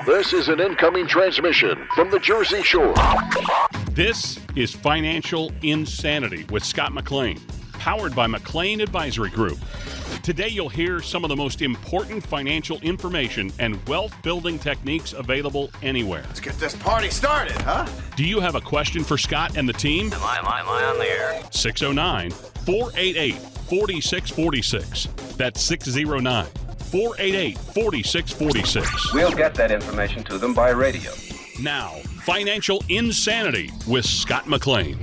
This is an incoming transmission from the Jersey Shore. This is Financial Insanity with Scott McLean, powered by McLean Advisory Group. Today you'll hear some of the most important financial information and wealth-building techniques available anywhere. Let's get this party started, huh? Do you have a question for Scott and the team? Am I on the air? 609-488-4646. That's 609-488-4646. We'll get that information to them by radio. Now, Financial Insanity with Scott McLean.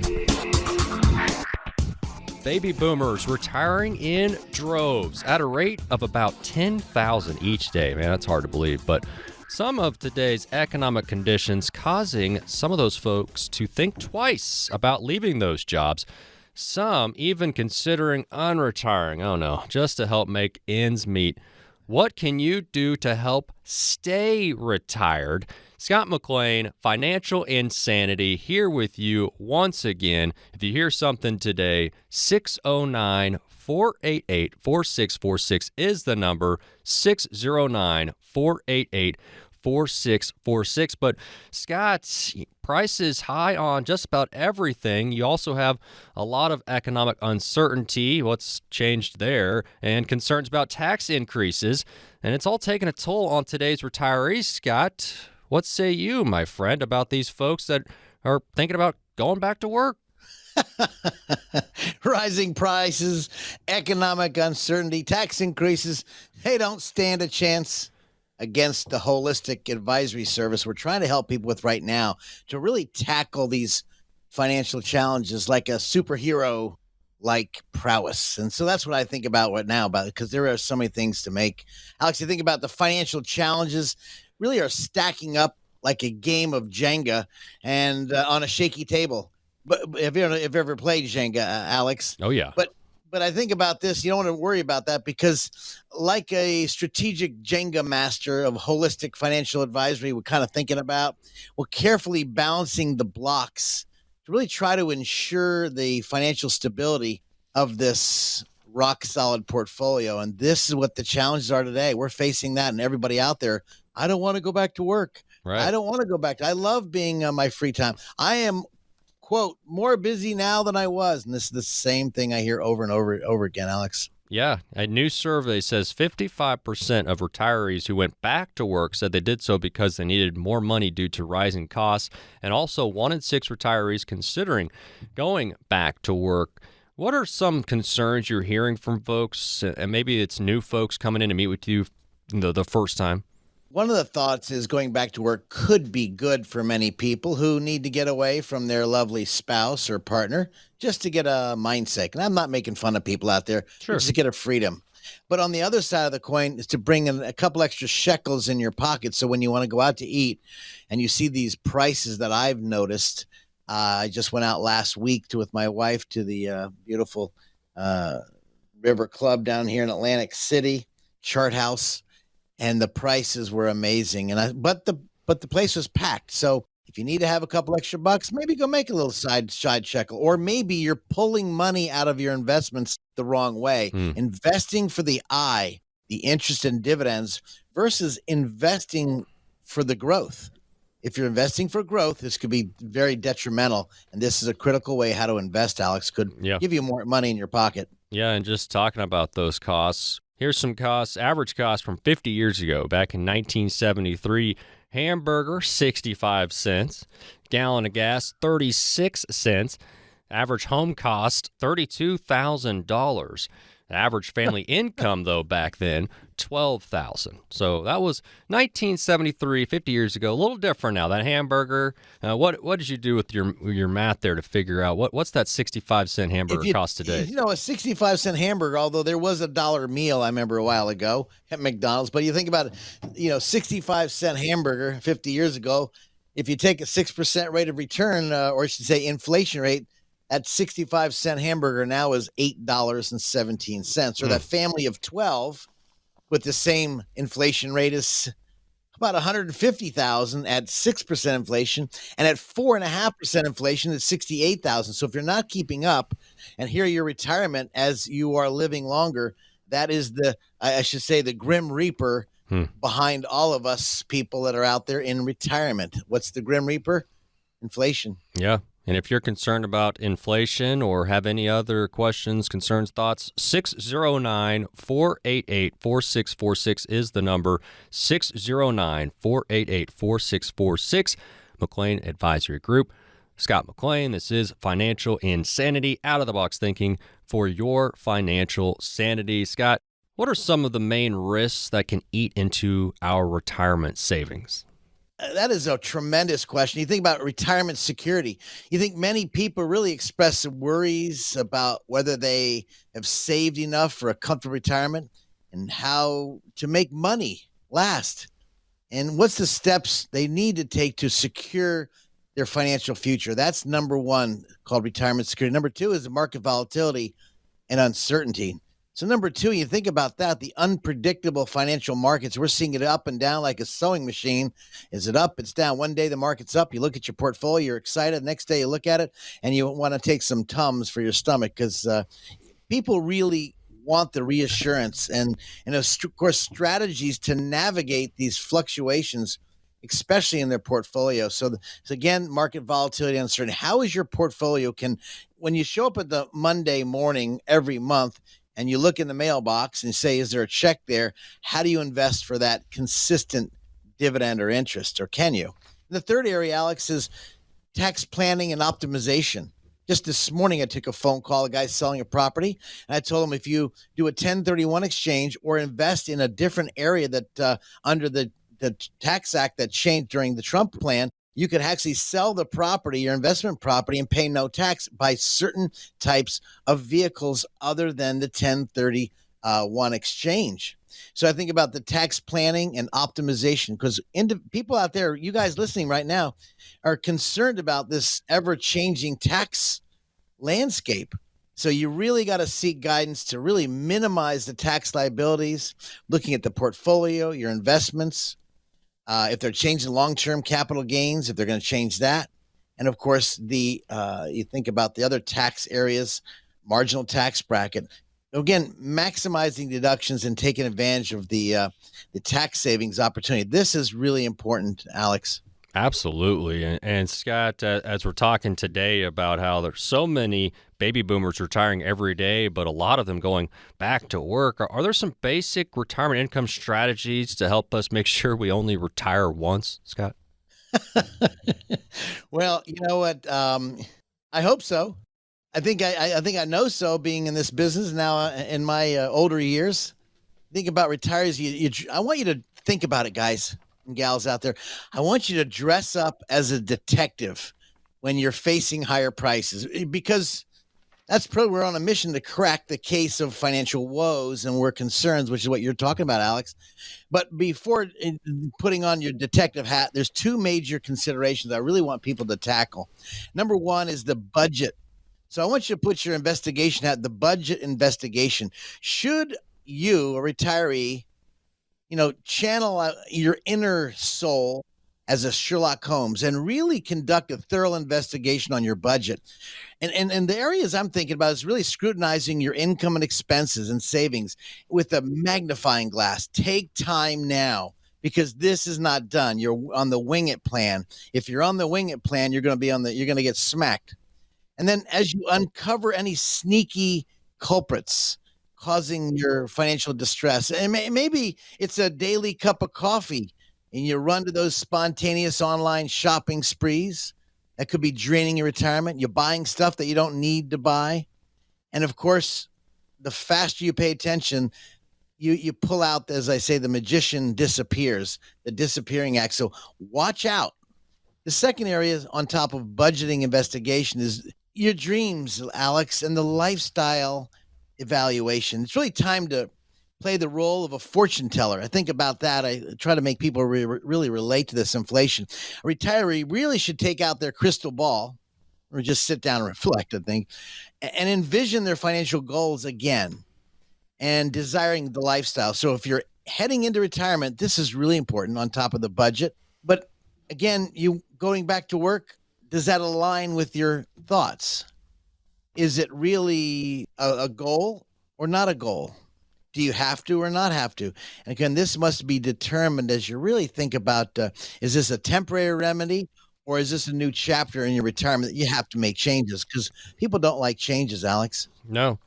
Baby boomers retiring in droves at a rate of about 10,000 each day. Man, that's hard to believe. But some of today's economic conditions causing some of those folks to think twice about leaving those jobs. Some even considering unretiring. Oh no, just to help make ends meet. What can you do to help stay retired? Scott McLean, Financial Insanity, here with you once again. If you hear something today, 609-488-4646 is the number, 609-488-4646. But Scott, prices high on just about everything. You also have a lot of economic uncertainty, what's changed there, and concerns about tax increases. And it's all taking a toll on today's retirees, Scott. What say you, my friend, about these folks that are thinking about going back to work? Rising prices, economic uncertainty, tax increases, they don't stand a chance against the holistic advisory service we're trying to help people with right now to really tackle these financial challenges like a superhero like prowess. And so that's what I think about right now, because there are so many things to make. Alex, you think about the financial challenges really are stacking up like a game of Jenga and on a shaky table. But have you ever played Jenga, Alex? Oh, yeah. But I think about this, you don't want to worry about that because like a strategic Jenga master of holistic financial advisory, we're kind of thinking about, we're carefully balancing the blocks to really try to ensure the financial stability of this rock solid portfolio. And this is what the challenges are today. We're facing that, and everybody out there, I don't want to go back to work. Right. I don't want to go back. I love being on my free time. I am, quote, more busy now than I was. And this is the same thing I hear over and over again, Alex. Yeah. A new survey says 55% of retirees who went back to work said they did so because they needed more money due to rising costs. And also 1 in 6 retirees considering going back to work. What are some concerns you're hearing from folks? And maybe it's new folks coming in to meet with you the first time. One of the thoughts is going back to work could be good for many people who need to get away from their lovely spouse or partner just to get a mindset. And I'm not making fun of people out there. Sure. Just to get a freedom. But on the other side of the coin is to bring in a couple extra shekels in your pocket. So when you want to go out to eat and you see these prices that I've noticed, I just went out last week with my wife to the beautiful River Club down here in Atlantic City, Chart House. And the prices were amazing. But the place was packed. So if you need to have a couple extra bucks, maybe go make a little side shekel. Or maybe you're pulling money out of your investments the wrong way. Investing for the I, the interest and dividends, versus investing for the growth. If you're investing for growth, this could be very detrimental. And this is a critical way how to invest, Alex. Could give you more money in your pocket. Yeah, and just talking about those costs, here's some costs, average cost from 50 years ago, back in 1973. Hamburger, 65 cents. Gallon of gas, 36 cents. Average home cost, $32,000. Average family income, though, back then, $12,000. So that was 1973, 50 years ago. A little different now. That hamburger, what did you do with your math there to figure out what's that 65-cent hamburger cost today? You know, a 65-cent hamburger, although there was a $1 meal, I remember a while ago at McDonald's. But you think about it, 65-cent hamburger 50 years ago, if you take a 6% rate of return, or I should say inflation rate, that 65-cent hamburger now is $8.17. Or that family of 12 with the same inflation rate is about $150,000 at 6% inflation, and at 4.5% inflation at $68,000. So if you're not keeping up, and here your retirement as you are living longer, that is the grim reaper behind all of us people that are out there in retirement. What's the Grim Reaper? Inflation. Yeah. And if you're concerned about inflation or have any other questions, concerns, thoughts, 609-488-4646 is the number. 609-488-4646. McLean Advisory Group. Scott McLean, this is Financial Insanity, out-of-the-box thinking for your financial sanity. Scott, what are some of the main risks that can eat into our retirement savings? That is a tremendous question. You think about retirement security. You think many people really express worries about whether they have saved enough for a comfortable retirement and how to make money last. And what's the steps they need to take to secure their financial future? That's number one, called retirement security. Number two is the market volatility and uncertainty. So number two, you think about that, the unpredictable financial markets. We're seeing it up and down like a sewing machine. Is it up? It's down. One day the market's up. You look at your portfolio, you're excited. The next day you look at it and you want to take some Tums for your stomach because people really want the reassurance and of course, strategies to navigate these fluctuations, especially in their portfolio. So again, market volatility, uncertainty. How is your portfolio when you show up at the Monday morning every month, and you look in the mailbox and say, is there a check there? How do you invest for that consistent dividend or interest, or can you? The third area, Alex, is tax planning and optimization. Just this morning, I took a phone call, a guy selling a property, and I told him if you do a 1031 exchange or invest in a different area that under the tax act that changed during the Trump plan, you could actually sell the property, your investment property, and pay no tax by certain types of vehicles other than the 1031 exchange. So I think about the tax planning and optimization because people out there, you guys listening right now, are concerned about this ever-changing tax landscape. So you really got to seek guidance to really minimize the tax liabilities, looking at the portfolio, your investments, if they're changing long-term capital gains, if they're going to change that. And of course, you think about the other tax areas, marginal tax bracket. Again, maximizing deductions and taking advantage of the tax savings opportunity. This is really important, Alex. Absolutely. And Scott, as we're talking today about how there's so many baby boomers retiring every day, but a lot of them going back to work, are there some basic retirement income strategies to help us make sure we only retire once, Scott? Well, you know what? I hope so. I think I know so, being in this business now in my older years. Think about retirees. I want you to think about it, guys and gals out there. I want you to dress up as a detective when you're facing higher prices, because that's probably, we're on a mission to crack the case of financial woes and we're concerns, which is what you're talking about, Alex. But before putting on your detective hat, there's two major considerations I really want people to tackle. Number one is the budget. So I want you to put your investigation hat, the budget investigation. Should you, a retiree, channel your inner soul as a Sherlock Holmes and really conduct a thorough investigation on your budget. And the areas I'm thinking about is really scrutinizing your income and expenses and savings with a magnifying glass. Take time now, because this is not done. You're on the wing it plan. If you're on the wing it plan, you're going to get smacked. And then as you uncover any sneaky culprits causing your financial distress, and maybe it's a daily cup of coffee and you run to those spontaneous online shopping sprees that could be draining your retirement. You're buying stuff that you don't need to buy. And of course, the faster you pay attention, you pull out, as I say, the magician disappears, the disappearing act. So watch out. The second area on top of budgeting investigation is your dreams, Alex, and the lifestyle evaluation. It's really time to play the role of a fortune teller. I think about that. I try to make people really relate to this inflation. A retiree really should take out their crystal ball or just sit down and reflect, I think, and envision their financial goals again and desiring the lifestyle. So if you're heading into retirement, this is really important on top of the budget. But again, you going back to work, does that align with your thoughts? Is it really a goal or not a goal? Do you have to or not have to? And again, this must be determined as you really think about, is this a temporary remedy or is this a new chapter in your retirement that you have to make changes? Because people don't like changes, Alex. No.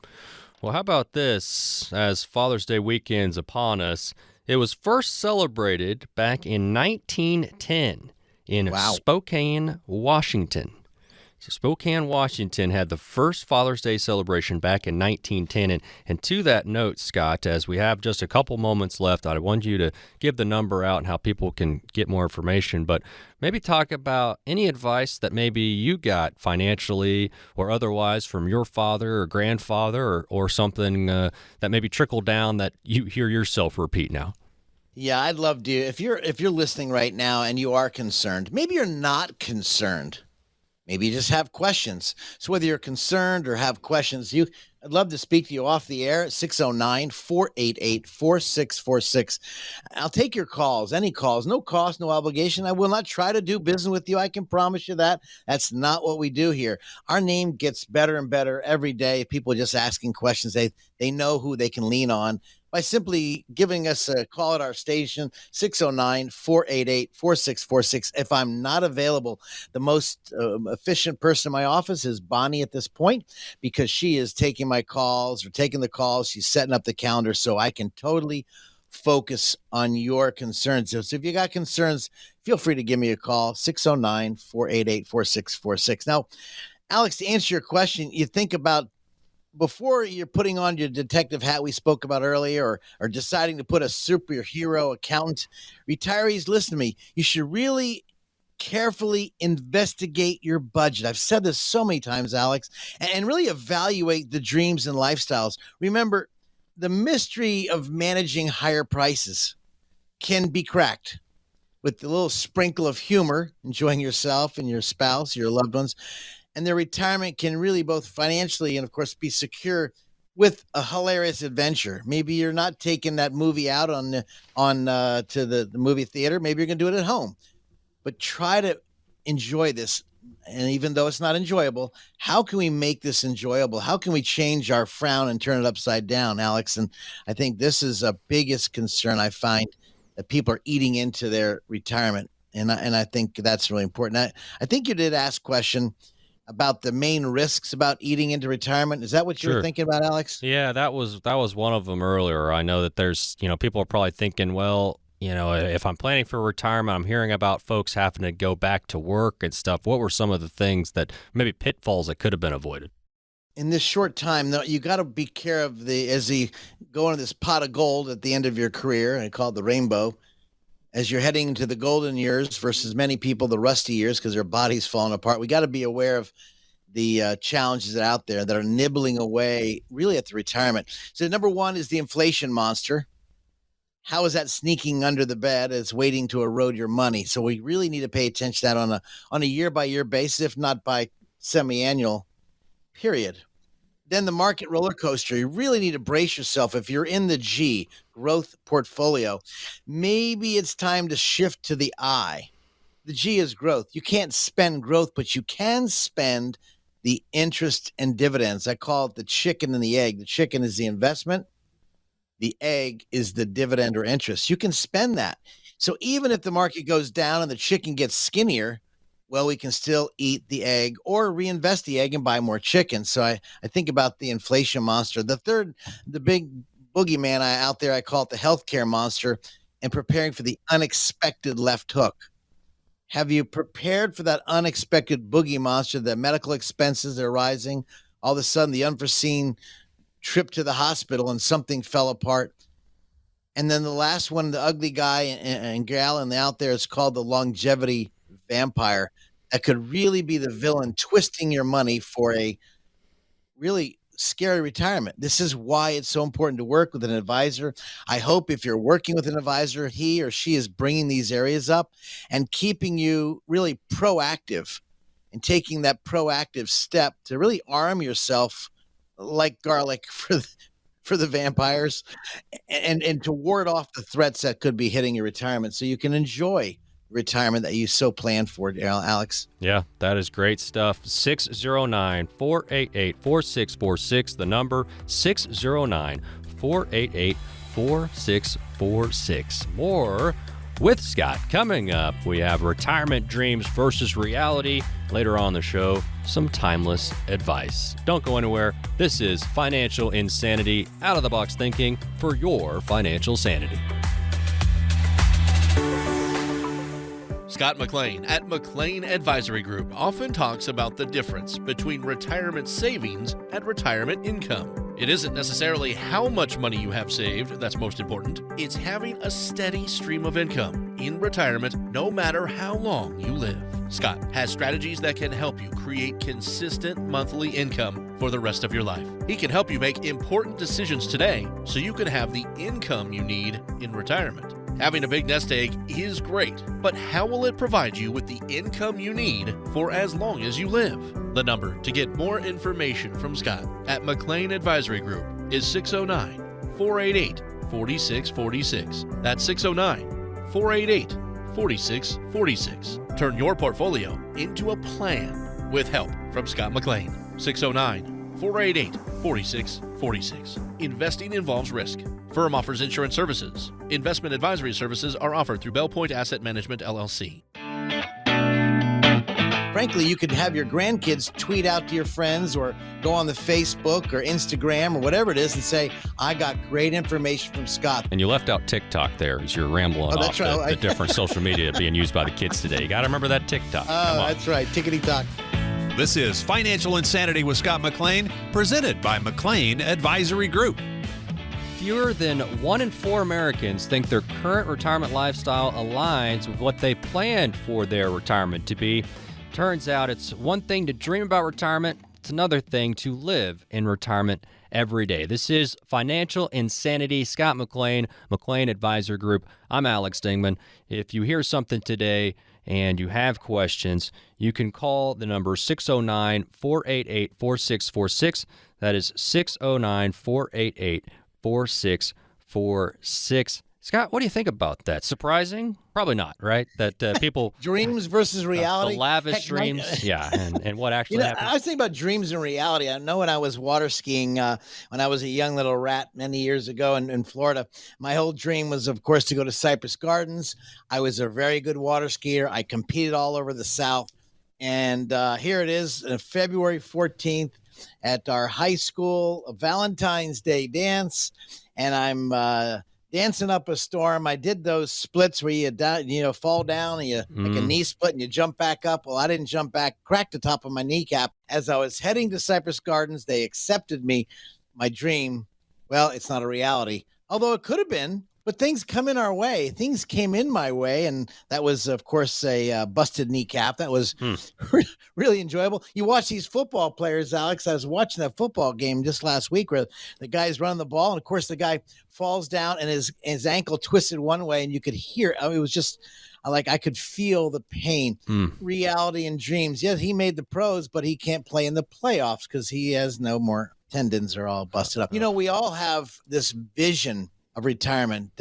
Well, how about this? As Father's Day weekend's upon us, it was first celebrated back in 1910 in Wow. Spokane, Washington. So Spokane, Washington had the first Father's Day celebration back in 1910. And to that note, Scott, as we have just a couple moments left, I want you to give the number out and how people can get more information. But maybe talk about any advice that maybe you got financially or otherwise from your father or grandfather or something that maybe trickled down that you hear yourself repeat now. Yeah, I'd love to. If you're listening right now and you are concerned, maybe you're not concerned. Maybe you just have questions. So whether you're concerned or have questions, I'd love to speak to you off the air at 609-488-4646. I'll take your calls, any calls, no cost, no obligation. I will not try to do business with you. I can promise you that. That's not what we do here. Our name gets better and better every day. People just asking questions. They know who they can lean on by simply giving us a call at our station, 609-488-4646. If I'm not available, the most efficient person in my office is Bonnie at this point because she is taking my calls or taking the calls. She's setting up the calendar so I can totally focus on your concerns. So if you got concerns, feel free to give me a call, 609-488-4646. Now, Alex, to answer your question, you think about before you're putting on your detective hat we spoke about earlier or deciding to put a superhero accountant, retirees, listen to me. You should really carefully investigate your budget. I've said this so many times, Alex, and really evaluate the dreams and lifestyles. Remember, the mystery of managing higher prices can be cracked with a little sprinkle of humor, enjoying yourself and your spouse, your loved ones. And their retirement can really both financially and, of course, be secure with a hilarious adventure. Maybe you're not taking that movie out to the movie theater. Maybe you're going to do it at home. But try to enjoy this. And even though it's not enjoyable, how can we make this enjoyable? How can we change our frown and turn it upside down, Alex? And I think this is a biggest concern I find that people are eating into their retirement. And I think that's really important. I think you did ask a question about the main risks about eating into retirement. Is that what you were thinking about, Alex? Yeah, that was one of them earlier. I know that there's, people are probably thinking, well, if I'm planning for retirement, I'm hearing about folks having to go back to work and stuff. What were some of the things that maybe pitfalls that could have been avoided? In this short time, though, you got to be care of as you go into this pot of gold at the end of your career. I call it the rainbow. As you're heading into the golden years versus many people, the rusty years, because their body's falling apart. We got to be aware of the challenges that are out there that are nibbling away really at the retirement. So number one is the inflation monster. How is that sneaking under the bed? It's waiting to erode your money. So we really need to pay attention to that on a year-by-year basis, if not by semi-annual period. Then the market roller coaster. You really need to brace yourself. If you're in the G, growth portfolio, maybe it's time to shift to the I. The G is growth. You can't spend growth, but you can spend the interest and dividends. I call it the chicken and the egg. The chicken is the investment. The egg is the dividend or interest. You can spend that. So even if the market goes down and the chicken gets skinnier, well, we can still eat the egg or reinvest the egg and buy more chicken. So I think about the inflation monster. The third, the big boogeyman out there, I call it the healthcare monster, and preparing for the unexpected left hook. Have you prepared for that unexpected boogie monster, the medical expenses that are rising? All of a sudden, the unforeseen trip to the hospital and something fell apart. And then the last one, the ugly guy and gal and out there, it's called the longevity vampire. That could really be the villain twisting your money for a really scary retirement. This is why it's so important to work with an advisor. I hope if you're working with an advisor, he or she is bringing these areas up and keeping you really proactive and taking that proactive step to really arm yourself like garlic for the vampires and to ward off the threats that could be hitting your retirement so you can enjoy retirement that you so planned for, Alex. Yeah, that is great stuff. 609-488-4646, the number 609 609-488-4646. More with Scott. Coming up, we have retirement dreams versus reality. Later on the show, some timeless advice. Don't go anywhere. This is Financial Insanity, out-of-the-box thinking for your financial sanity. Scott McLean at McLean Advisory Group often talks about the difference between retirement savings and retirement income. It isn't necessarily how much money you have saved that's most important. It's having a steady stream of income in retirement no matter how long you live. Scott has strategies that can help you create consistent monthly income for the rest of your life. He can help you make important decisions today so you can have the income you need in retirement. Having a big nest egg is great, but how will it provide you with the income you need for as long as you live? The number to get more information from Scott at McLean Advisory Group is 609-488-4646. That's 609-488-4646. Turn your portfolio into a plan with help from Scott McLean. 609-488-4646. Investing involves risk. Firm offers insurance services. Investment advisory services are offered through Bell Point Asset Management, LLC. Frankly, you could have your grandkids tweet out to your friends or go on the Facebook or Instagram or whatever it is and say, I got great information from Scott. And you left out TikTok there as you're rambling off the different social media being used by the kids today. You got to remember that TikTok. Oh, that's right. Tickety-tock. This is Financial Insanity with Scott McLean, presented by McLean Advisory Group. Fewer than 1 in 4 Americans think their current retirement lifestyle aligns with what they planned for their retirement to be. Turns out it's one thing to dream about retirement, it's another thing to live in retirement every day. This is Financial Insanity. Scott McLean, McLean Advisor Group. I'm Alex Dingman. If you hear something today and you have questions, you can call the number 609-488-4646. That is 609-488-4646. Scott, what do you think about that? Surprising? Probably not, right? That people... Dreams versus reality? The lavish dreams, yeah, and what actually happens. I was thinking about dreams and reality. I know when I was water skiing, when I was a young little rat many years ago in Florida, my whole dream was, of course, to go to Cypress Gardens. I was a very good water skier. I competed all over the South. And here it is, February 14th at our high school Valentine's Day dance. And I'm... dancing up a storm. I did those splits where you fall down and you like a knee split and you jump back up. Well, I didn't jump back, cracked the top of my kneecap. As I was heading to Cypress Gardens, they accepted me. My dream, well, it's not a reality, although it could have been. But things come in our way. Things came in my way, and that was, of course, a busted kneecap. That was really enjoyable. You watch these football players, Alex. I was watching that football game just last week where the guy's running the ball, and, of course, the guy falls down, and his ankle twisted one way, and you could hear it. It was just like I could feel the pain. Reality and dreams. Yes, he made the pros, but he can't play in the playoffs because he has no more tendons are all busted up. We all have this vision of retirement.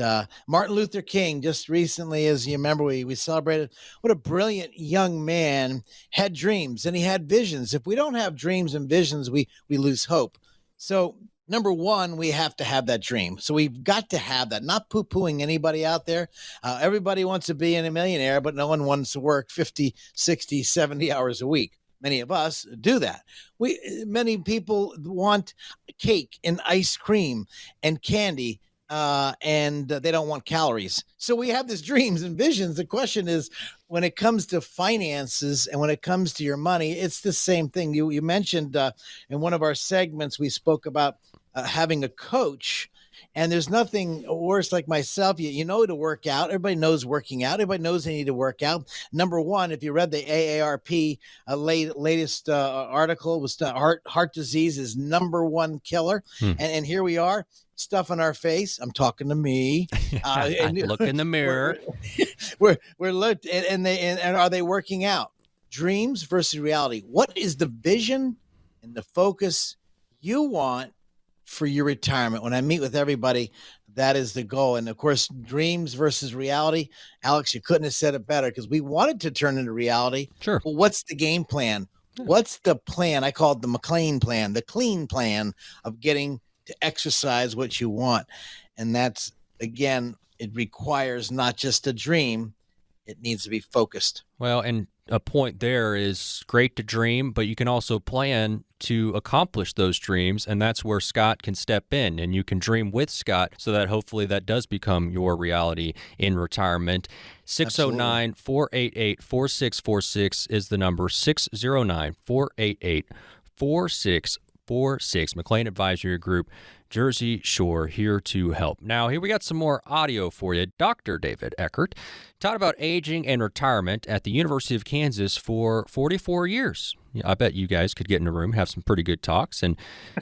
Martin Luther King just recently, as you remember, we celebrated. What a brilliant young man, had dreams and he had visions. If we don't have dreams and visions, we lose hope. So number one, we have to have that dream. So we've got to have that, not poo-pooing anybody out there. Everybody wants to be a millionaire, but no one wants to work 50, 60, 70 hours a week. Many of us do that. Many people want cake and ice cream and candy, and they don't want calories. So we have these dreams and visions. The question is, when it comes to finances and when it comes to your money, it's the same thing. You mentioned in one of our segments, we spoke about having a coach. And there's nothing worse, like myself, you know to work out. Everybody knows working out. Everybody knows they need to work out. Number one, if you read the AARP latest article, was heart disease is number one killer. And here we are, stuff on our face. I'm talking to me. And look in the mirror. We're looked, and are they working out? Dreams versus reality. What is the vision and the focus you want for your retirement? When I meet with everybody, that is the goal. And of course, dreams versus reality. Alex, you couldn't have said it better, because we wanted to turn into reality. Sure. Well, what's the game plan? What's the plan? I call it the McLean plan, the clean plan of getting to exercise what you want. And that's, again, it requires not just a dream, it needs to be focused. Well, and a point there is great to dream, but you can also plan to accomplish those dreams, and that's where Scott can step in, and you can dream with Scott so that hopefully that does become your reality in retirement. 609-488-4646 is the number, 609-488-4646. McLean Advisory Group, Jersey Shore, here to help. Now, here we got some more audio for you. Dr. David Eckert taught about aging and retirement at the University of Kansas for 44 years. I bet you guys could get in a room, have some pretty good talks. And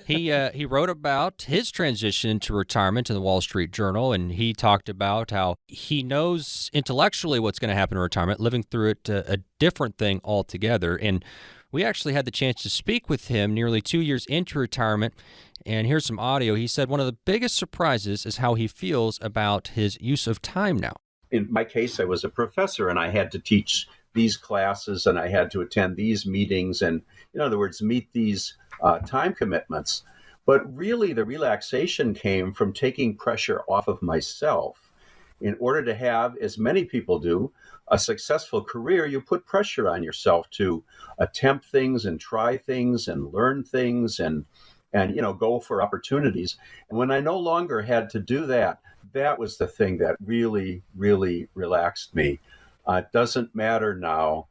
he wrote about his transition to retirement in the Wall Street Journal, and he talked about how he knows intellectually what's going to happen in retirement, living through it a different thing altogether. And we actually had the chance to speak with him nearly 2 years into retirement, and here's some audio. He said one of the biggest surprises is how he feels about his use of time now. In my case, I was a professor and I had to teach these classes and I had to attend these meetings and, in other words, meet these time commitments. But really, the relaxation came from taking pressure off of myself. In order to have, as many people do, a successful career, you put pressure on yourself to attempt things and try things and learn things and go for opportunities. And when I no longer had to do that, that was the thing that really, really relaxed me. It doesn't matter now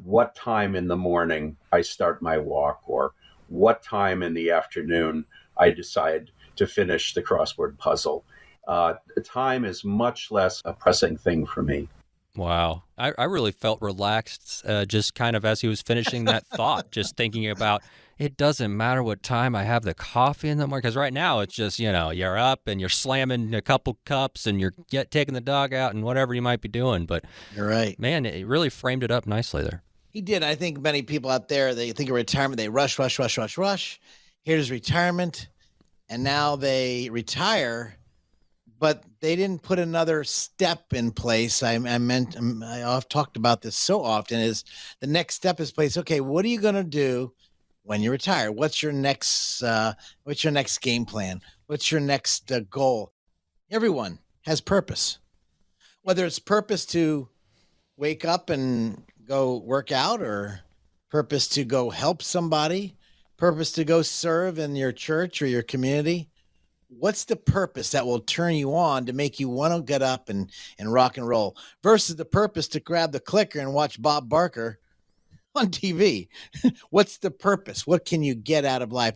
what time in the morning I start my walk or what time in the afternoon I decide to finish the crossword puzzle. Time is much less a pressing thing for me. Wow. I really felt relaxed just kind of as he was finishing that thought, just thinking about it doesn't matter what time I have the coffee in the morning. Because right now it's just, you're up and you're slamming a couple cups and you're taking the dog out and whatever you might be doing. But you're right. Man, it really framed it up nicely there. He did. I think many people out there, they think of retirement, they rush. Here's retirement. And now they retire, but they didn't put another step in place. I've talked about this so often, is the next step is place. Okay, what are you going to do when you retire? What's your next game plan? What's your next goal? Everyone has purpose, whether it's purpose to wake up and go work out, or purpose to go help somebody, purpose to go serve in your church or your community. What's the purpose that will turn you on to make you want to get up and rock and roll versus the purpose to grab the clicker and watch Bob Barker on TV? What's the purpose? What can you get out of life?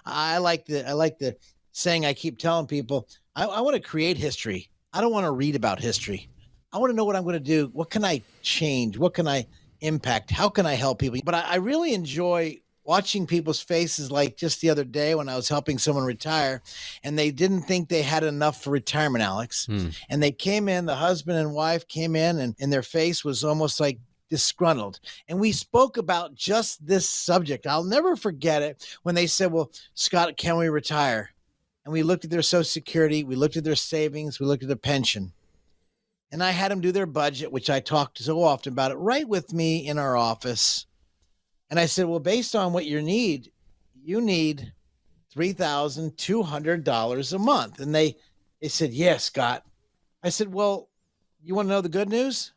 I like the saying I keep telling people, I want to create history. I don't want to read about history. I want to know what I'm going to do. What can I change? What can I impact? How can I help people? But I really enjoy watching people's faces, like just the other day when I was helping someone retire and they didn't think they had enough for retirement, Alex. And they came in, the husband and wife came in, and their face was almost like disgruntled. And we spoke about just this subject. I'll never forget it when they said, well, Scott, can we retire? And we looked at their Social Security, we looked at their savings, we looked at their pension. And I had them do their budget, which I talked so often about it, right with me in our office. And I said, well, based on what you need $3,200 a month. And they said, yes, Scott. I said, well, you want to know the good news?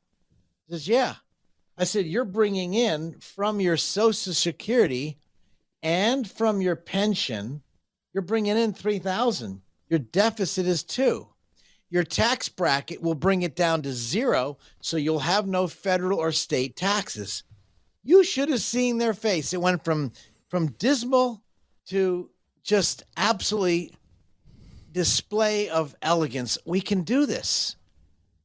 He says, yeah. I said, you're bringing in from your Social Security and from your pension, you're bringing in $3,000. Your deficit is $2,000. Your tax bracket will bring it down to $0, so you'll have no federal or state taxes. You should have seen their face. It went from dismal to just absolutely display of elegance. We can do this.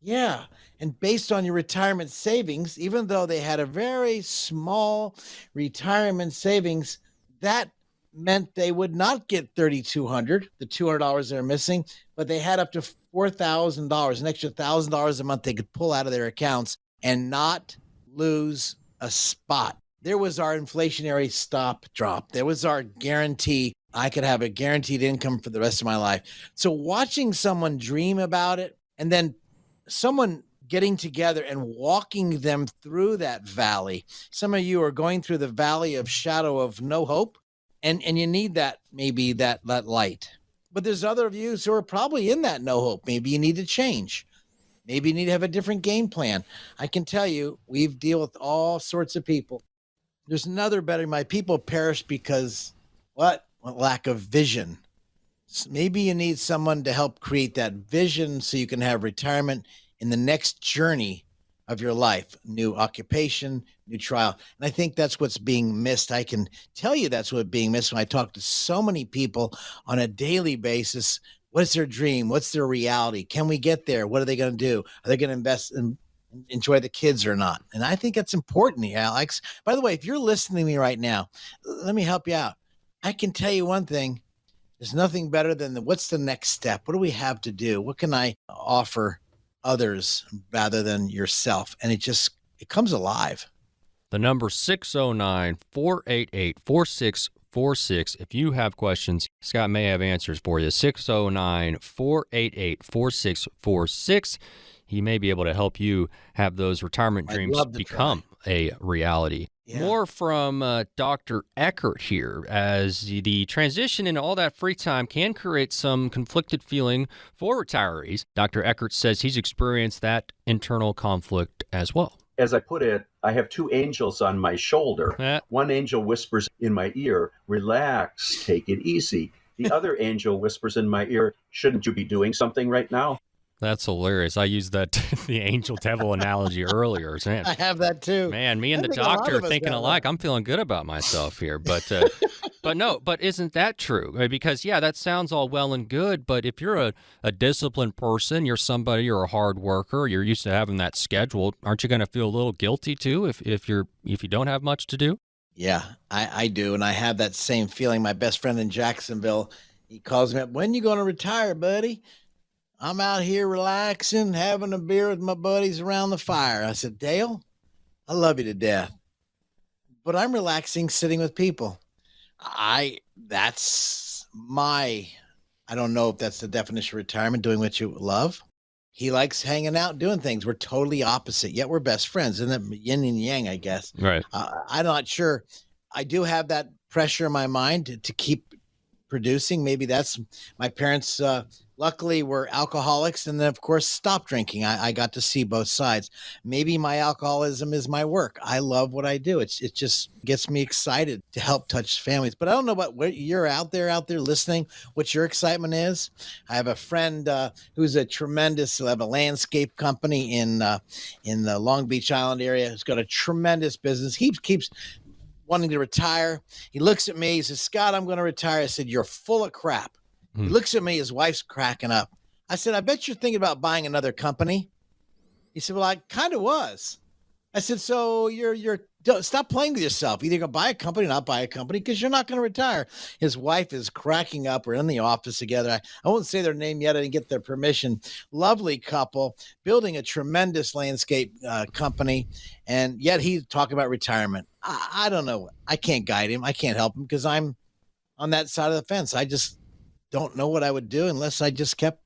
Yeah. And based on your retirement savings, even though they had a very small retirement savings, that meant they would not get $3,200, the $200 they're missing, but they had up to $4,000, an extra $1,000 a month they could pull out of their accounts and not lose a spot. There was our inflationary stop drop. There was our guarantee. I could have a guaranteed income for the rest of my life. So watching someone dream about it and then someone getting together and walking them through that valley. Some of you are going through the valley of shadow of no hope, and you need that, maybe that light. But there's other of you who are probably in that no hope. Maybe you need to change. Maybe you need to have a different game plan. I can tell you, we've dealt with all sorts of people. There's another better. My people perish because what? Lack of vision. Maybe you need someone to help create that vision so you can have retirement in the next journey of your life. New occupation, new trial. And I think that's what's being missed. I can tell you that's what's being missed when I talk to so many people on a daily basis. What's their dream? What's their reality? Can we get there? What are they going to do? Are they going to invest and enjoy the kids or not? And I think that's important, Alex. By the way, if you're listening to me right now, let me help you out. I can tell you one thing. There's nothing better than what's the next step? What do we have to do? What can I offer others rather than yourself? And it comes alive. The number 609-488-4646. If you have questions, Scott may have answers for you. 609-488-4646. He may be able to help you have those retirement dreams become a reality. Yeah. More from Dr. Eckert here, as the transition into all that free time can create some conflicted feeling for retirees. Dr. Eckert says he's experienced that internal conflict as well. As I put it, I have two angels on my shoulder. One angel whispers in my ear, relax, take it easy. The other angel whispers in my ear, shouldn't you be doing something right now? That's hilarious. I used the angel devil analogy earlier. Man, I have that too. Man, me and the doctor are thinking alike. I'm feeling good about myself here. But but isn't that true? Because, yeah, that sounds all well and good. But if you're a disciplined person, you're a hard worker, you're used to having that schedule, aren't you going to feel a little guilty too if you don't have much to do? Yeah, I do. And I have that same feeling. My best friend in Jacksonville, he calls me up, when you going to retire, buddy? I'm out here relaxing, having a beer with my buddies around the fire. I said, Dale, I love you to death, but I'm relaxing sitting with people. I don't know if that's the definition of retirement, doing what you love. He likes hanging out, doing things. We're totally opposite, yet we're best friends. Isn't that yin and yang, I guess? Right. I'm not sure. I do have that pressure in my mind to keep producing. Maybe that's my parents, luckily were alcoholics and then of course stopped drinking. I got to see both sides. Maybe my alcoholism is my work. I love what I do. It just gets me excited to help touch families. But I don't know what you're out there listening, what your excitement is. I have a friend who's a landscape company in the Long Beach Island area. He's got a tremendous business. He keeps wanting to retire. He looks at me, he says, Scott, I'm going to retire. I said, you're full of crap. He looks at me, his wife's cracking up. I said, I bet you're thinking about buying another company. He said, well, I kind of was. I said, so stop playing with yourself. Either you're going to buy a company or not buy a company because you're not going to retire. His wife is cracking up. We're in the office together. I won't say their name yet. I didn't get their permission. Lovely couple, building a tremendous landscape company. And yet he's talking about retirement. I don't know. I can't guide him. I can't help him because I'm on that side of the fence. I just don't know what I would do unless I just kept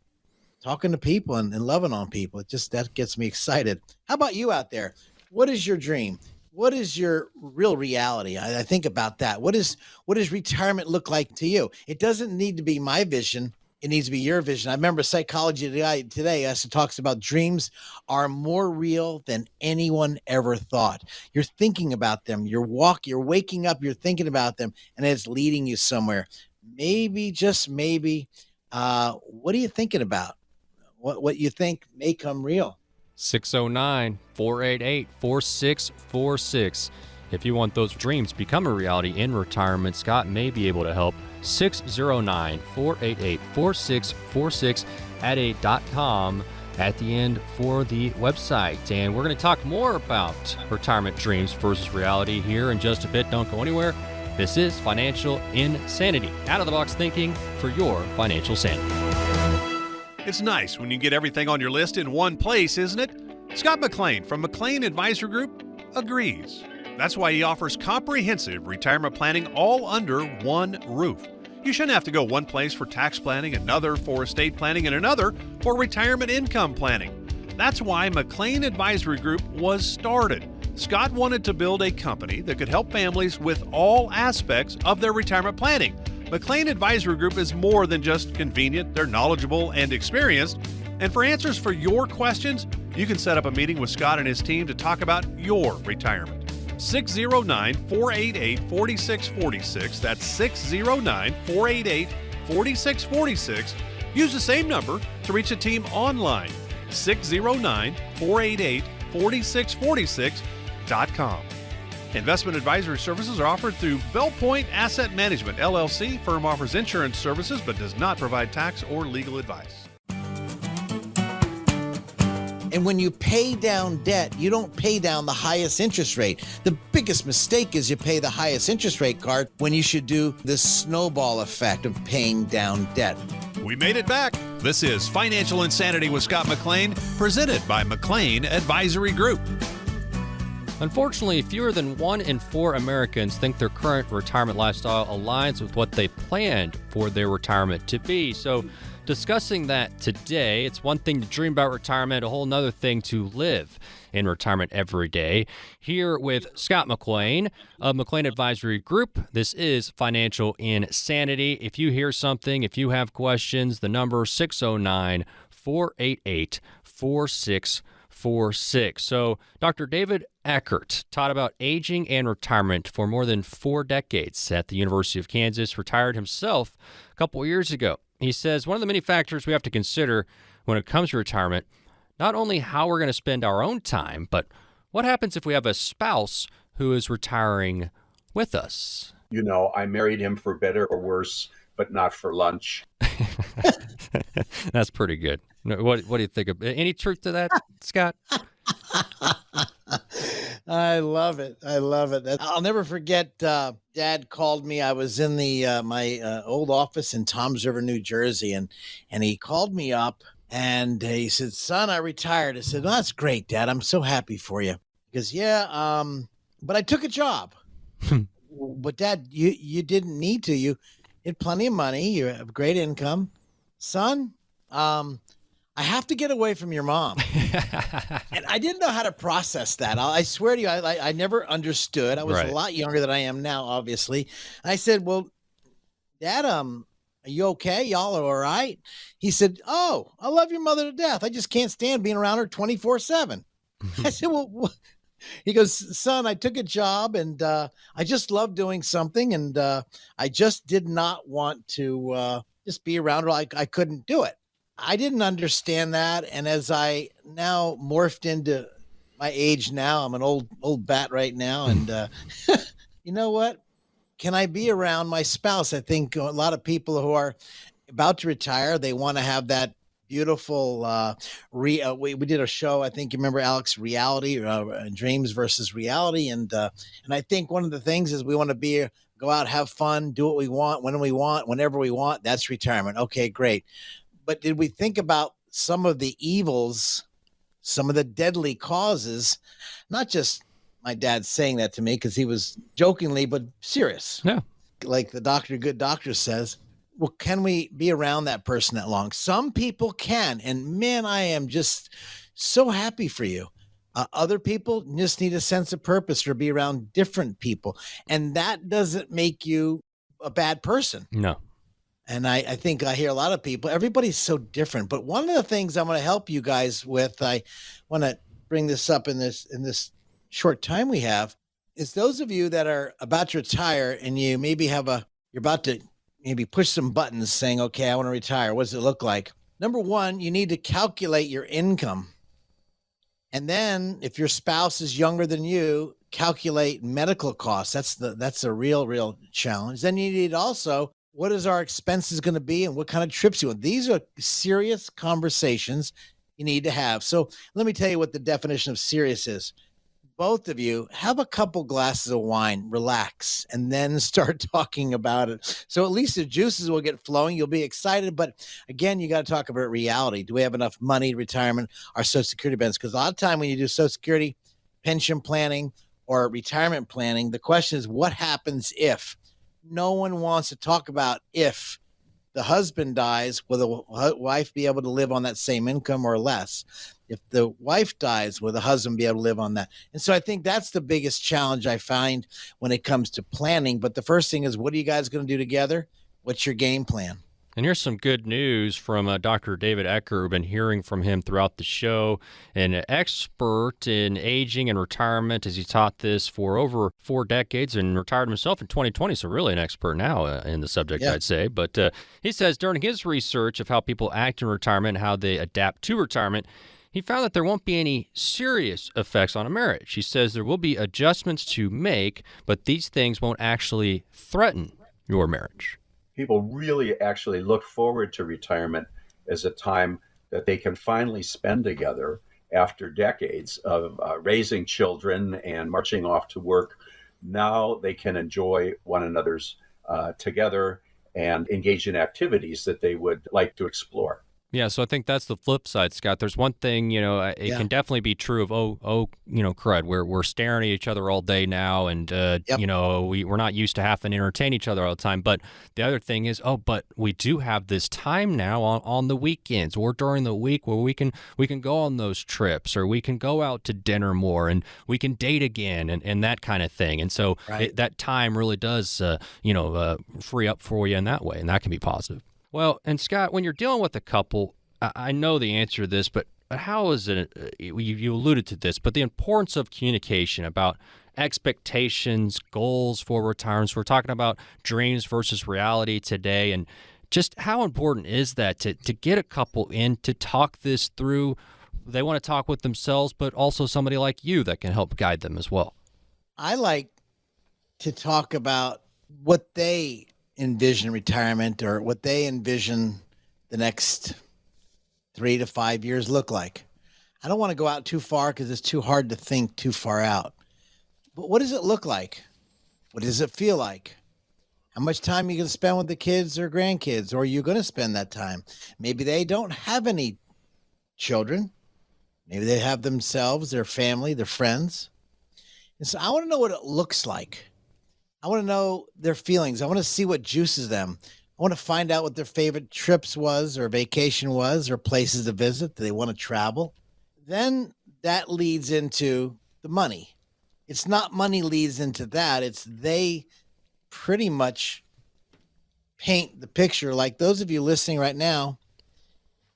talking to people and loving on people. That gets me excited. How about you out there? What is your dream? What is your real reality? I think about that. What does retirement look like to you? It doesn't need to be my vision. It needs to be your vision. I remember Psychology Today also talks about dreams are more real than anyone ever thought. You're thinking about them. You're waking up, you're thinking about them, and it's leading you somewhere. Maybe, just maybe, what are you thinking about? What you think may come real? 609-488-4646. If you want those dreams become a reality in retirement, Scott may be able to help. 609-488-4646. Add a .com at the end for the website. And we're going to talk more about retirement dreams versus reality here in just a bit. Don't go anywhere. This is Financial Insanity. Out-of-the-box thinking for your financial sanity. It's nice when you get everything on your list in one place, isn't it? Scott McLean from McLean Advisory Group agrees. That's why he offers comprehensive retirement planning all under one roof. You shouldn't have to go one place for tax planning, another for estate planning, and another for retirement income planning. That's why McLean Advisory Group was started. Scott wanted to build a company that could help families with all aspects of their retirement planning, McLean Advisory Group is more than just convenient. They're knowledgeable and experienced. And for answers for your questions, you can set up a meeting with Scott and his team to talk about your retirement. 609-488-4646. That's 609-488-4646. Use the same number to reach the team online. 609-488-4646.com. Investment advisory services are offered through Bell Point Asset Management, LLC. Firm offers insurance services but does not provide tax or legal advice. And when you pay down debt, you don't pay down the highest interest rate. The biggest mistake is you pay the highest interest rate card when you should do the snowball effect of paying down debt. We made it back. This is Financial Insanity with Scott McLean, presented by McLean Advisory Group. Unfortunately, fewer than 1 in 4 Americans think their current retirement lifestyle aligns with what they planned for their retirement to be. So, discussing that today, it's one thing to dream about retirement, a whole nother thing to live in retirement every day. Here with Scott McLean of McLean Advisory Group, this is Financial Insanity. If you hear something, if you have questions, the number 609-488-4646. So Dr. David Eckert taught about aging and retirement for more than 4 decades at the University of Kansas, retired himself a couple of years ago. He says one of the many factors we have to consider when it comes to retirement, not only how we're going to spend our own time, but what happens if we have a spouse who is retiring with us? You know, I married him for better or worse, but not for lunch. That's pretty good. What do you think of any truth to that, Scott? I love it. I love it. I'll never forget. Dad called me. I was in the my old office in Toms River, New Jersey, and he called me up and he said, "Son, I retired." I said, "Well, that's great, Dad. I'm so happy for you." He goes, "Yeah, but I took a job." But Dad, you didn't need to. You had plenty of money. You have great income, son. I have to get away from your mom. And I didn't know how to process that. I swear to you, I never understood. I was Right. a lot younger than I am now, obviously. I said, "Well, Dad, are you okay? Y'all are all right?" He said, "Oh, I love your mother to death. I just can't stand being around her 24/7. I said, "Well, what?" He goes, "Son, I took a job and I just love doing something. And I just did not want to just be around her. I couldn't do it." I didn't understand that. And as I now morphed into my age now, I'm an old bat right now. And you know what? Can I be around my spouse? I think a lot of people who are about to retire, they want to have that beautiful, we did a show, I think you remember, Alex, reality, dreams versus reality. And I think one of the things is we want to go out, have fun, do what we want, when we want, whenever we want. That's retirement. Okay, great. But did we think about some of the evils, some of the deadly causes? Not just my dad saying that to me because he was jokingly, but serious. Yeah. Like the good doctor says, well, can we be around that person that long? Some people can. And man, I am just so happy for you. Other people just need a sense of purpose or be around different people. And that doesn't make you a bad person. No. And I think I hear a lot of people, everybody's so different. But one of the things I'm going to help you guys with, I want to bring this up in this short time we have, is those of you that are about to retire and you maybe you're about to maybe push some buttons saying, okay, I want to retire. What does it look like? Number one, you need to calculate your income. And then if your spouse is younger than you, calculate medical costs. That's a real challenge. Then you need also, what is our expenses going to be and what kind of trips you want? These are serious conversations you need to have. So let me tell you what the definition of serious is. Both of you have a couple glasses of wine, relax, and then start talking about it. So at least the juices will get flowing. You'll be excited. But again, you got to talk about reality. Do we have enough money, retirement, our Social Security benefits? Because a lot of time when you do Social Security, pension planning, or retirement planning, the question is, what happens if? No one wants to talk about if the husband dies, will the wife be able to live on that same income or less? If the wife dies, will the husband be able to live on that? And so I think that's the biggest challenge I find when it comes to planning. But the first thing is, what are you guys going to do together? What's your game plan? And here's some good news from Dr. David Ecker. We've been hearing from him throughout the show. An expert in aging and retirement, as he taught this for over 4 decades and retired himself in 2020. So really an expert now in the subject, I'd say. But he says during his research of how people act in retirement and how they adapt to retirement, he found that there won't be any serious effects on a marriage. He says there will be adjustments to make, but these things won't actually threaten your marriage. People really actually look forward to retirement as a time that they can finally spend together after decades of raising children and marching off to work. Now they can enjoy one another's together and engage in activities that they would like to explore. Yeah, so I think that's the flip side, Scott. There's one thing, it can definitely be true of, crud, we're staring at each other all day now, and, we're not used to having to entertain each other all the time. But the other thing is, but we do have this time now on the weekends or during the week where we can go on those trips, or we can go out to dinner more, and we can date again, and that kind of thing. And so that time really does, free up for you in that way, and that can be positive. Well, and Scott, when you're dealing with a couple, I know the answer to this, but how is it, you alluded to this, but the importance of communication about expectations, goals for retirement. We're talking about dreams versus reality today, and just how important is that to get a couple in to talk this through? They want to talk with themselves, but also somebody like you that can help guide them as well. I like to talk about what they envision retirement, or what they envision the next 3 to 5 years look like. I don't want to go out too far because it's too hard to think too far out. But what does it look like? What does it feel like? How much time are you going to spend with the kids or grandkids, or are you going to spend that time? Maybe they don't have any children. Maybe they have themselves, their family, their friends. And so I want to know what it looks like. I want to know their feelings. I want to see what juices them. I want to find out what their favorite trips was, or vacation was, or places to visit. Do they want to travel? Then that leads into the money. It's not money leads into that. It's they pretty much paint the picture. Like those of you listening right now,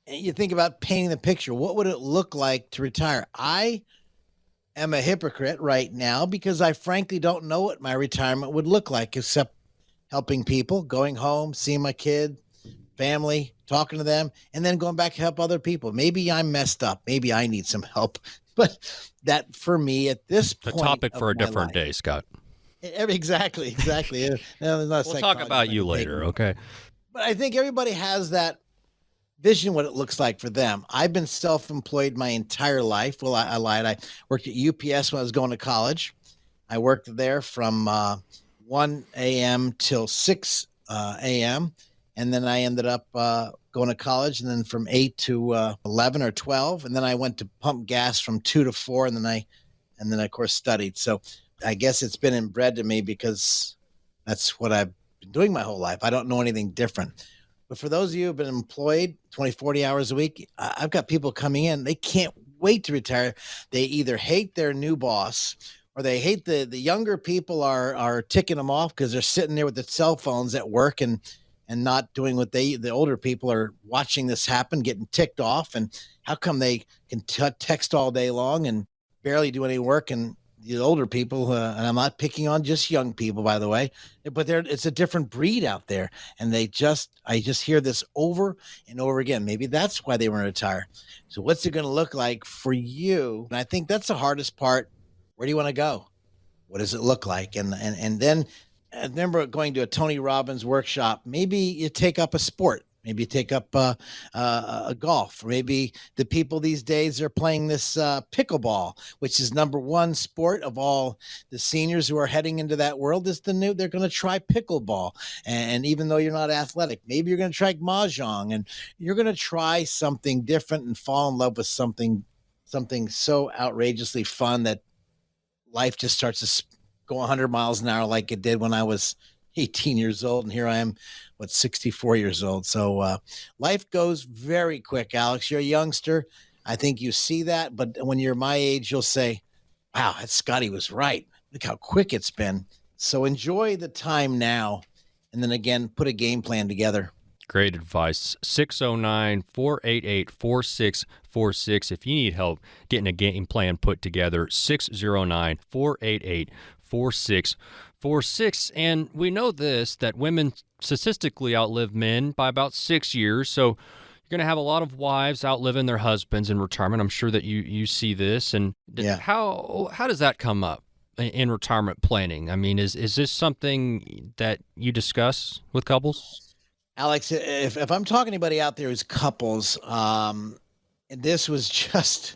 and you think about painting the picture. What would it look like to retire? I am a hypocrite right now because I frankly don't know what my retirement would look like, except helping people, going home, seeing my kid, family, talking to them, and then going back to help other people. Maybe I'm messed up. Maybe I need some help. But that, for me, at this point, a topic for a different day, Scott. Exactly. We'll talk about you later, okay? But I think everybody has that vision, what it looks like for them. I've been self-employed my entire life. Well, I lied. I worked at UPS when I was going to college. I worked there from 1 a.m. till 6 a.m. And then I ended up going to college, and then from 8 to 11 or 12. And then I went to pump gas from 2 to 4. And then I of course studied. So I guess it's been inbred to me because that's what I've been doing my whole life. I don't know anything different. But for those of you who've been employed 20, 40 hours a week, I've got people coming in. They can't wait to retire. They either hate their new boss, or they hate the younger people are ticking them off because they're sitting there with their cell phones at work and not doing what the older people are watching this happen, getting ticked off. And how come they can text all day long and barely do any work? And the older people, and I'm not picking on just young people, by the way, but it's a different breed out there. And I just hear this over and over again. Maybe that's why they want to retire. So what's it going to look like for you? And I think that's the hardest part. Where do you want to go? What does it look like? And then I remember going to a Tony Robbins workshop. Maybe you take up a sport. Maybe you take up a golf. Or maybe the people these days are playing this pickleball, which is number one sport of all the seniors who are heading into that world. They're going to try pickleball. And even though you're not athletic, maybe you're going to try mahjong, and you're going to try something different and fall in love with something so outrageously fun that life just starts to go 100 miles an hour like it did when I was 18 years old. And here I am, 64 years old. So life goes very quick, Alex. You're a youngster. I think you see that. But when you're my age, you'll say, wow, that Scotty was right. Look how quick it's been. So enjoy the time now. and then again, put a game plan together. Great advice. 609-488-4646. If you need help getting a game plan put together, 609-488-4646. And we know this, that women statistically outlive men by about 6 years. So you're going to have a lot of wives outliving their husbands in retirement. I'm sure that you see this. And how does that come up in retirement planning? I mean, is this something that you discuss with couples? Alex, if I'm talking to anybody out there who's couples, and this was just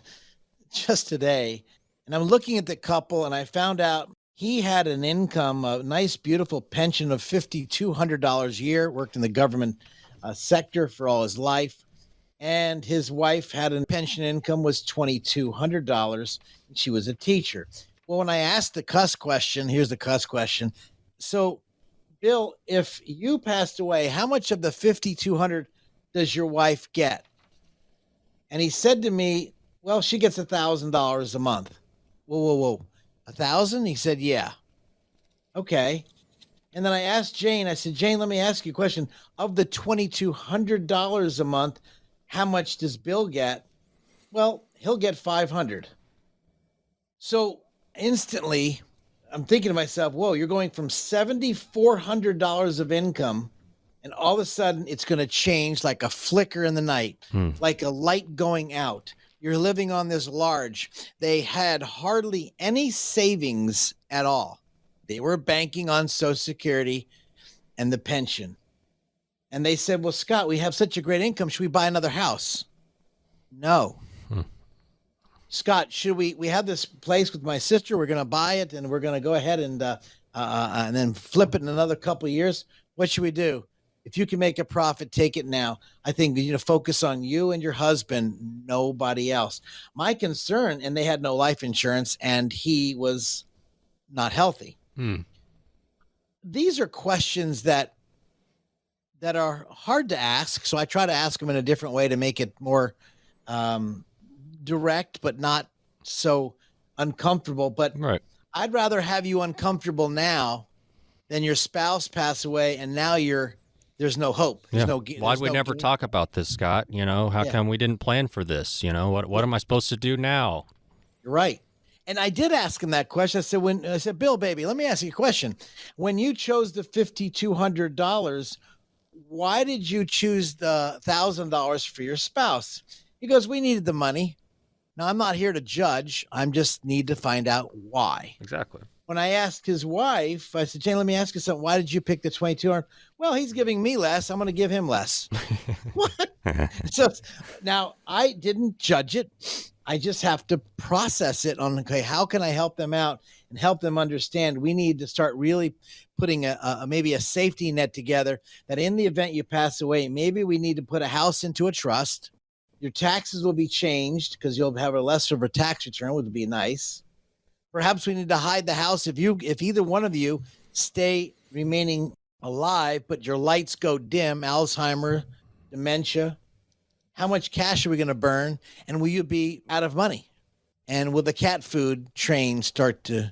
today, and I'm looking at the couple, and I found out he had an income, a nice, beautiful pension of $5,200 a year, worked in the government sector for all his life, and his wife had a pension income was $2,200, and she was a teacher. Well, when I asked the cuss question, here's the cuss question. So, Bill, if you passed away, how much of the $5,200 does your wife get? And he said to me, well, she gets $1,000 a month. Whoa. 1,000? He said, yeah. Okay. And then I asked Jane, I said, Jane, let me ask you a question. Of the $2,200 a month, how much does Bill get? Well, he'll get $500. So instantly, I'm thinking to myself, whoa, you're going from $7,400 of income, and all of a sudden it's going to change like a flicker in the night, like a light going out. You're living on this large. They had hardly any savings at all. They were banking on Social Security and the pension. And they said, well, Scott, we have such a great income. Should we buy another house? No. Scott, should we have this place with my sister? We're going to buy it, and we're going to go ahead and then flip it in another couple of years. What should we do? If you can make a profit, take it now. I think you need to focus on you and your husband, nobody else. My concern, and they had no life insurance, and he was not healthy. These are questions that are hard to ask, so I try to ask them in a different way to make it more direct, but not so uncomfortable. But right. I'd rather have you uncomfortable now than your spouse pass away and now there's no hope. Why'd we never talk about this, Scott? How come we didn't plan for this? What am I supposed to do now? You're right. And I did ask him that question. I said, Bill, baby, let me ask you a question. When you chose the $5,200, why did you choose the $1,000 for your spouse? He goes, we needed the money. Now, I'm not here to judge. I just need to find out why. Exactly. When I asked his wife, I said, Jane, let me ask you something. Why did you pick the $2,200? Well, he's giving me less. I'm going to give him less. What? So now I didn't judge it. I just have to process it on, okay, how can I help them out and help them understand we need to start really putting maybe a safety net together that in the event you pass away, maybe we need to put a house into a trust. Your taxes will be changed because you'll have a lesser of a tax return, which would be nice. Perhaps we need to hide the house if either one of you stay remaining alive, but your lights go dim, Alzheimer, dementia. How much cash are we going to burn? And will you be out of money? And will the cat food train start to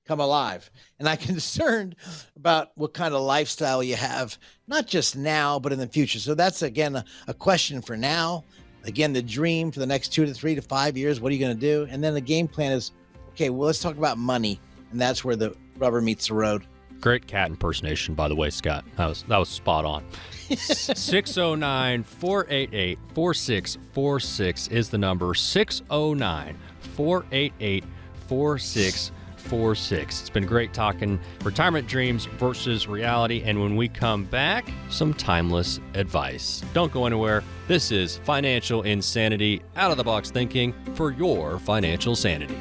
come alive? And I'm concerned about what kind of lifestyle you have, not just now, but in the future. So that's, again, a question for now. Again, the dream for the next 2 to 3 to 5 years. What are you going to do? And then the game plan is, okay, well, let's talk about money. And that's where the rubber meets the road. Great cat impersonation, by the way, Scott. That was spot on. 609-488-4646 is the number. 609-488-4646. It's been great talking retirement dreams versus reality. And when we come back, some timeless advice. Don't go anywhere. This is Financial Insanity, out-of-the-box thinking for your financial sanity.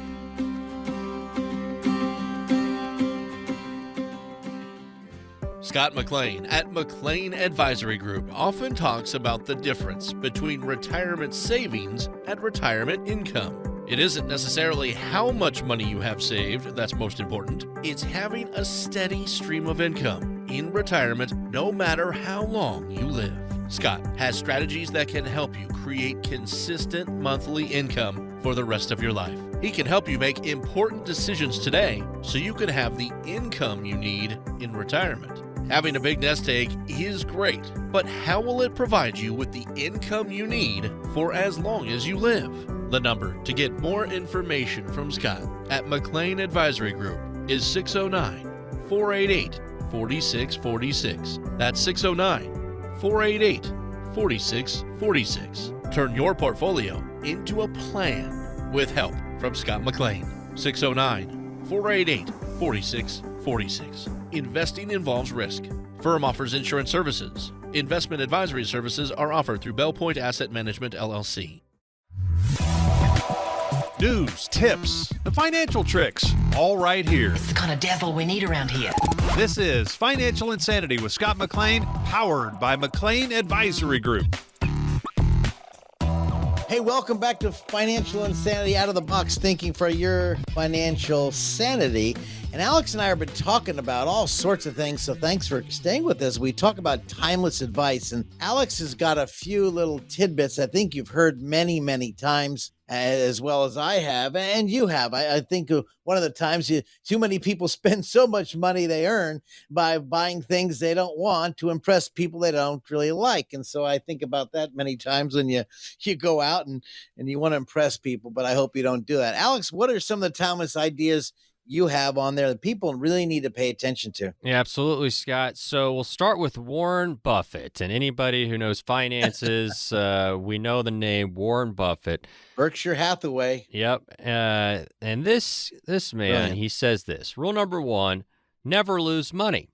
Scott McLean at McLean Advisory Group often talks about the difference between retirement savings and retirement income. It isn't necessarily how much money you have saved that's most important. It's having a steady stream of income in retirement no matter how long you live. Scott has strategies that can help you create consistent monthly income for the rest of your life. He can help you make important decisions today so you can have the income you need in retirement. Having a big nest egg is great, but how will it provide you with the income you need for as long as you live? The number to get more information from Scott at McLean Advisory Group is 609-488-4646. That's 609-488-4646. Turn your portfolio into a plan with help from Scott McLean. 609-488-4646. Investing involves risk. Firm offers insurance services. Investment advisory services are offered through Bell Point Asset Management, LLC. News, tips, the financial tricks, all right here. It's the kind of devil we need around here. This is Financial Insanity with Scott McLean, powered by McLean Advisory Group. Hey, welcome back to Financial Insanity, out of the box thinking for your financial sanity. And Alex and I have been talking about all sorts of things, so thanks for staying with us. We talk about timeless advice, and Alex has got a few little tidbits I think you've heard many, many times, as well as I have, and you have. I think one of the times too many people spend so much money they earn by buying things they don't want to impress people they don't really like. And so I think about that many times when you go out and you want to impress people, but I hope you don't do that. Alex, what are some of the timeless ideas you have on there that people really need to pay attention to? Yeah, absolutely, Scott. So we'll start with Warren Buffett. And anybody who knows finances, we know the name Warren Buffett. Berkshire Hathaway. Yep. And this man, Brilliant. he says this. Rule number 1, never lose money.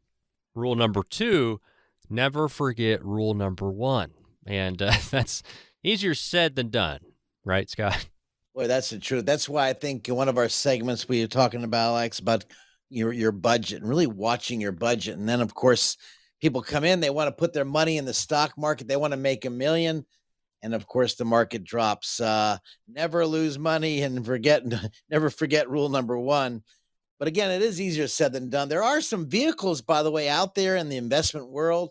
Rule number 2, never forget rule number 1. And that's easier said than done. Right, Scott? Boy, that's the truth. That's why I think in one of our segments we were talking about, Alex, about your budget and really watching your budget. And then, of course, people come in, they want to put their money in the stock market. They want to make $1 million. And, of course, the market drops. Never lose money and never forget rule number 1. But, again, it is easier said than done. There are some vehicles, by the way, out there in the investment world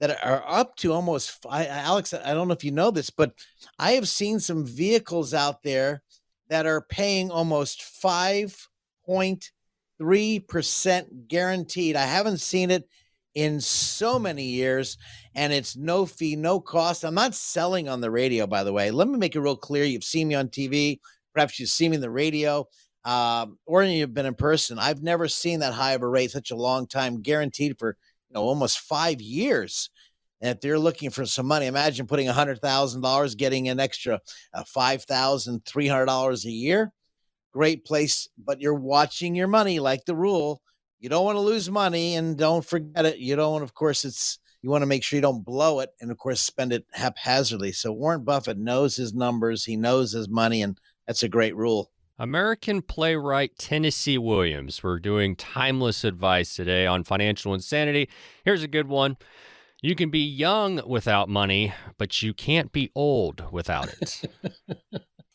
that are up to almost, Alex, I don't know if you know this, but I have seen some vehicles out there that are paying almost 5.3% guaranteed. I haven't seen it in so many years, and it's no fee, no cost. I'm not selling on the radio, by the way. Let me make it real clear. You've seen me on TV. Perhaps you've seen me on the radio, or you've been in person. I've never seen that high of a rate such a long time, guaranteed for almost 5 years. And if they're looking for some money, imagine putting $100,000, getting an extra $5,300 a year. Great place, but you're watching your money like the rule. You don't want to lose money, and don't forget it. You don't, of course, you want to make sure you don't blow it, and of course, spend it haphazardly. So Warren Buffett knows his numbers, he knows his money, and that's a great rule. American playwright Tennessee Williams. We're doing timeless advice today on financial insanity. Here's a good one. You can be young without money, but you can't be old without it.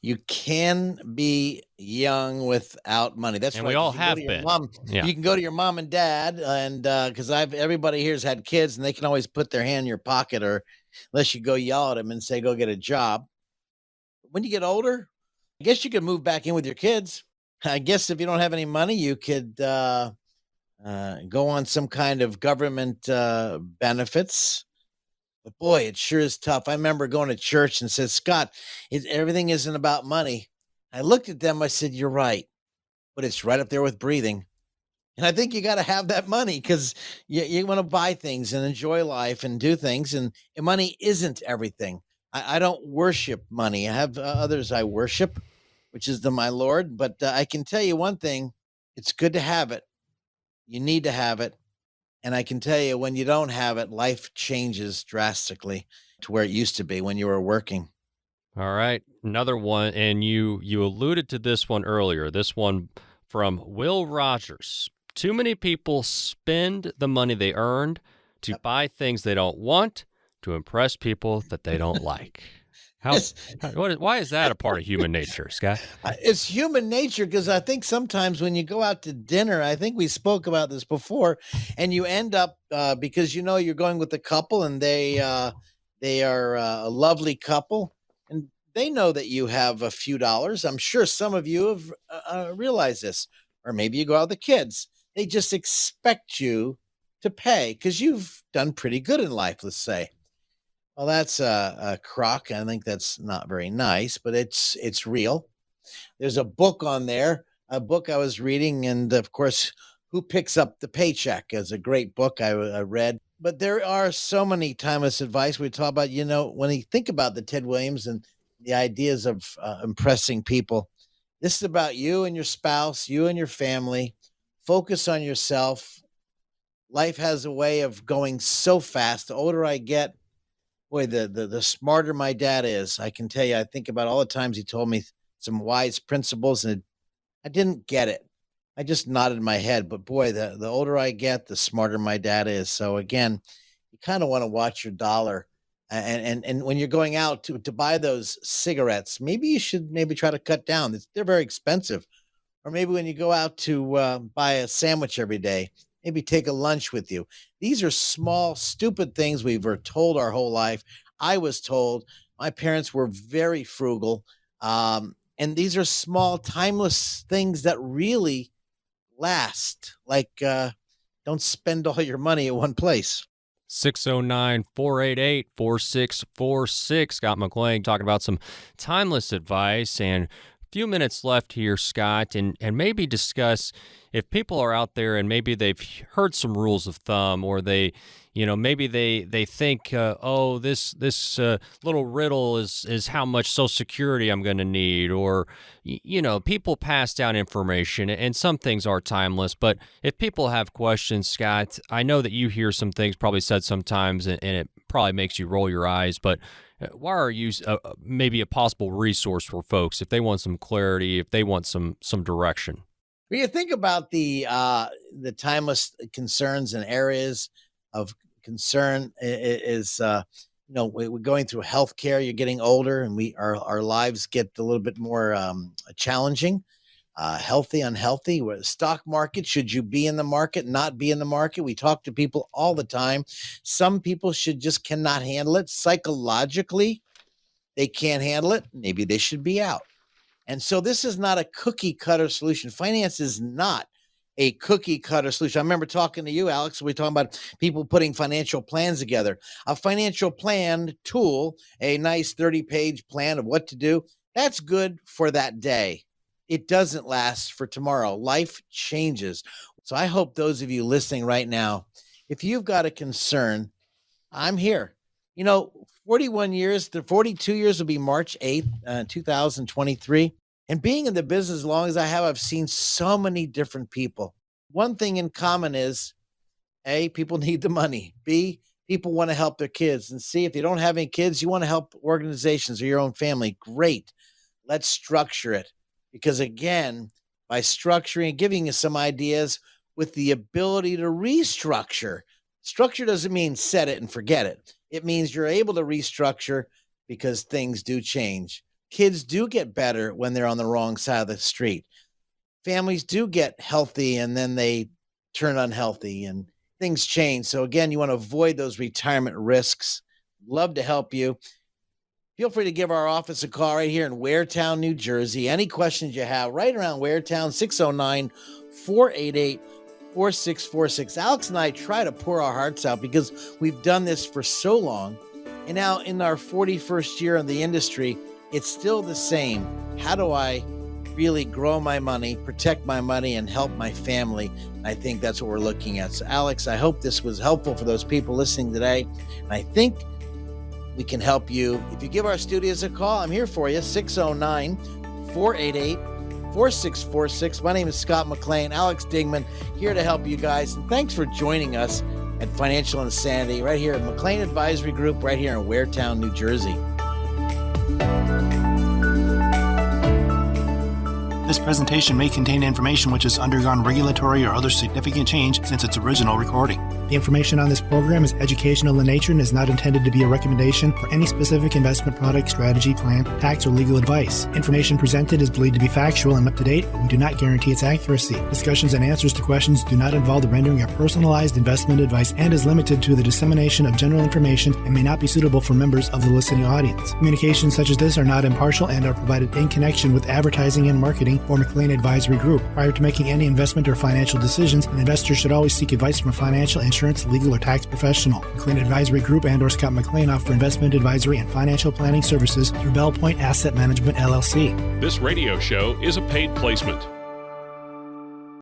You can be young without money. That's and right. we all have been. Yeah. You can go to your mom and dad, and because everybody here's had kids, and they can always put their hand in your pocket, or unless you go yell at them and say, go get a job. When you get older, I guess you could move back in with your kids. I guess if you don't have any money, you could go on some kind of government benefits. But boy, it sure is tough. I remember going to church and said, Scott, everything isn't about money. I looked at them. I said, you're right, but it's right up there with breathing. And I think you got to have that money because you want to buy things and enjoy life and do things. And money isn't everything. I don't worship money. I have others I worship, which is my Lord. But I can tell you one thing. It's good to have it. You need to have it. And I can tell you, when you don't have it, life changes drastically to where it used to be when you were working. All right. Another one. And you alluded to this one earlier. This one from Will Rogers. Too many people spend the money they earned to buy things they don't want to impress people that they don't like. Why is that a part of human nature, Scott? It's human nature because I think sometimes when you go out to dinner, I think we spoke about this before, and you end up because you're going with a couple and they are a lovely couple, and they know that you have a few dollars. I'm sure some of you have realized this, or maybe you go out with the kids. They just expect you to pay because you've done pretty good in life, let's say. Well, that's a crock. I think that's not very nice, but it's real. There's a book on there, a book I was reading, and of course, Who Picks Up the Paycheck is a great book I read. But there are so many timeless advice we talk about. When you think about the Ted Williams and the ideas of impressing people, this is about you and your spouse, you and your family. Focus on yourself. Life has a way of going so fast. The older I get, boy, the smarter my dad is. I can tell you, I think about all the times he told me some wise principles, and I didn't get it. I just nodded my head. But boy, the older I get, the smarter my dad is. So again, you kind of want to watch your dollar. And when you're going out to buy those cigarettes, maybe you should try to cut down. They're very expensive. Or maybe when you go out to buy a sandwich every day, maybe take a lunch with you. These are small, stupid things we were told our whole life. I was told. My parents were very frugal. And these are small, timeless things that really last. Like, don't spend all your money at one place. 609-488-4646. Scott McLean talking about some timeless advice, and a few minutes left here, Scott, and maybe discuss if people are out there and maybe they've heard some rules of thumb, or maybe they think, this little riddle is how much Social Security I'm going to need, or people pass down information, and some things are timeless. But if people have questions, Scott, I know that you hear some things probably said sometimes, and it probably makes you roll your eyes. But why are you maybe a possible resource for folks if they want some clarity, if they want some direction? When you think about the timeless concerns and areas of concern is we're going through healthcare. You're getting older, and our lives get a little bit more challenging. Healthy, unhealthy. Stock market, should you be in the market, not be in the market? We talk to people all the time. Some people cannot handle it. Psychologically, they can't handle it. Maybe they should be out. And so this is not a cookie cutter solution. Finance is not a cookie cutter solution. I remember talking to you, Alex. We were talking about people putting financial plans together. A financial plan tool, a nice 30-page plan of what to do, that's good for that day. It doesn't last for tomorrow. Life changes. So I hope those of you listening right now, if you've got a concern, I'm here. 42 years will be March 8th, 2023. And being in the business as long as I have, I've seen so many different people. One thing in common is, A, people need the money. B, people want to help their kids. And C, if you don't have any kids, you want to help organizations or your own family. Great. Let's structure it. Because again, by structuring, giving you some ideas with the ability to restructure. Structure doesn't mean set it and forget it. It means you're able to restructure because things do change. Kids do get better when they're on the wrong side of the street. Families do get healthy and then they turn unhealthy and things change. So again, you want to avoid those retirement risks. Love to help you. Feel free to give our office a call right here in Waretown, New Jersey. Any questions you have right around Waretown, 609-488-4646. Alex and I try to pour our hearts out because we've done this for so long. And now in our 41st year in the industry, it's still the same. How do I really grow my money, protect my money, and help my family? And I think that's what we're looking at. So Alex, I hope this was helpful for those people listening today. And I think we can help you. If you give our studios a call, I'm here for you, 609-488-4646. My name is Scott McLean, Alex Dingman, here to help you guys. And thanks for joining us at Financial Insanity right here at McLean Advisory Group right here in Waretown, New Jersey. This presentation may contain information which has undergone regulatory or other significant change since its original recording. The information on this program is educational in nature and is not intended to be a recommendation for any specific investment product, strategy, plan, tax, or legal advice. Information presented is believed to be factual and up to date, but we do not guarantee its accuracy. Discussions and answers to questions do not involve the rendering of personalized investment advice and is limited to the dissemination of general information and may not be suitable for members of the listening audience. Communications such as this are not impartial and are provided in connection with advertising and marketing McLean or McLean Advisory Group. Prior to making any investment or financial decisions, an investor should always seek advice from a financial, insurance, legal, or tax professional. McLean Advisory Group and or Scott McLean offer investment advisory and financial planning services through Bell Point Asset Management, LLC. This radio show is a paid placement.